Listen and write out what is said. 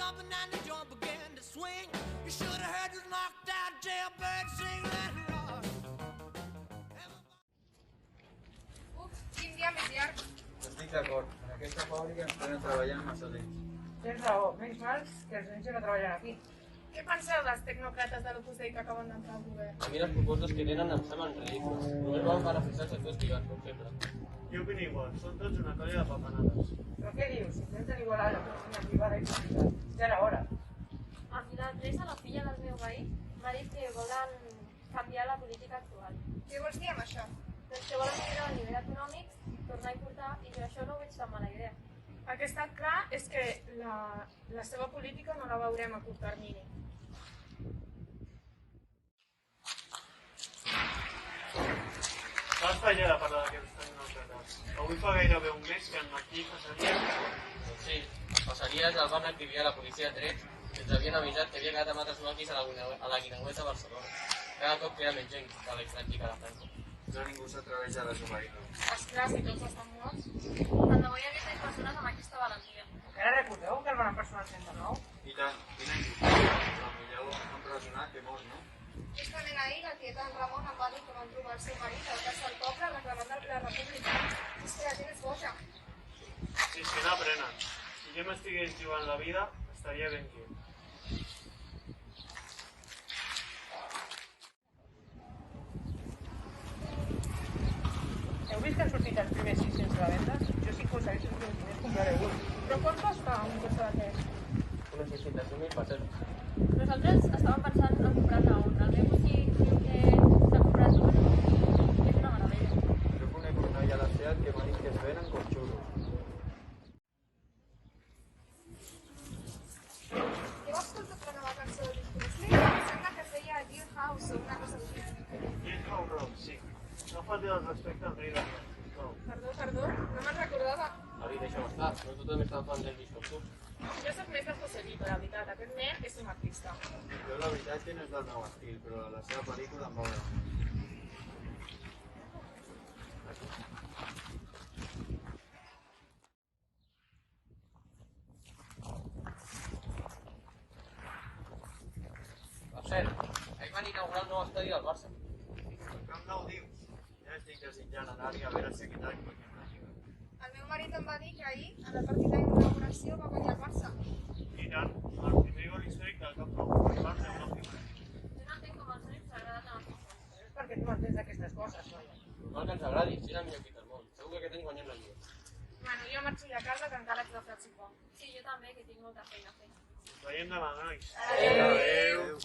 jumping and the joint began to swing. You should have heard the knocked out jailbird sing, let it rock. Quin dia més llarg. Estic d'acord. En aquesta fàbrica ens tenen treballant massa temps. Tens raó, menys mals que els nens no treballen aquí. Què penseu dels tecnòcrates de l'Opus Dei que acaben d'entrar al govern? A mi les propostes que tenen em semblen ridícules. Només volen beneficiar els sectors privats, com sempre. Jo opino igual, són tots una colla de papanades. Però què dius? Intenten igualar l'economia privada i pública. Ja era hora. A Filadresa, la filla del meu veí, m'ha dit que volen canviar la política actual. Què vols dir amb això? Doncs que volen millorar el nivell econòmic, tornar a importar, i jo això no ho veig tan mala idea. El que està clar és que la seva política no la veurem a curt termini. Basta ja de parlar d'aquests tecnòcrates. Avui fa gairebé un mes que aquí passaria... Doncs sí, passaria el van acribillar a la policia de trets i ens havien avisat que havia quedat amb altres maquis a la Guineueta de Barcelona. Cada cop queda menys gent que l'extranjicada de Franco. Ja ningú s'atreveix a desobeir-lo. Esclar, si tots estan morts. Tant de bo hi hagués més persones amb aquesta valentia. Encara recordeu que el van empresonar al 109? I tant, quina injustícia. Però millor empresonat que mort, no? Justament ahir la tieta en Ramon em va dir que van trobar el seu marit al cas del poble reclamant la república. És que la gent és boja. Si és que n'aprenen. Si jo m'estigués jugant la vida, estaria ben quiet. Heu vist que han sortit els primers 600 de la venda? Jo sí que us hagués només compraré un. Però quant costa un cotxe d'aquest? Unes 600.000 pessetes. Nosaltres estàvem pensant en comprar-ne un. El meu cosí diu que s'ha comprat un i és una meravella. Jo conec una noia a la SEAT que m'ha dit que es venen com xurros. Heu escoltat la nova cançó de Presley? Em sembla que feia Dear House o una cosa així. Dear How Rock, sí. No falti el respecte al rei del rock. No. Perdó, no me'n recordava. Avi, deixa'm estar, no tothom és tan fan d'Elvis com tu. Jo soc més de Joselito, la veritat. Aquest nen és un artista. Jo la veritat que no és del meu estil, però la seva pel·lícula em va agradar. Per cert, ahir van inaugurar el nou estadi del Barça. El Camp Nou dius? Ja estic desitjant anar-hi a veure si aquest any guanyem la Lliga. El meu marit em va dir que ahir, en el partit d'inauguració, va guanyar el Barça. I tant, el primer gol històric del Camp Nou. El Barça és l'últim. Jo no entenc com als nens s'agrada tant el futbol. És perquè tu m'entens d'aquestes coses, noia. Normal que ens agradi, si és el millor equip del món. Segur que aquest any guanyem la Lliga. Bueno, jo marxo ja a casa, que encara haig de fer el sopar. Sí, jo també, que tinc molta feina a fer. Ens veiem demà, nois. Adéu. Adéu.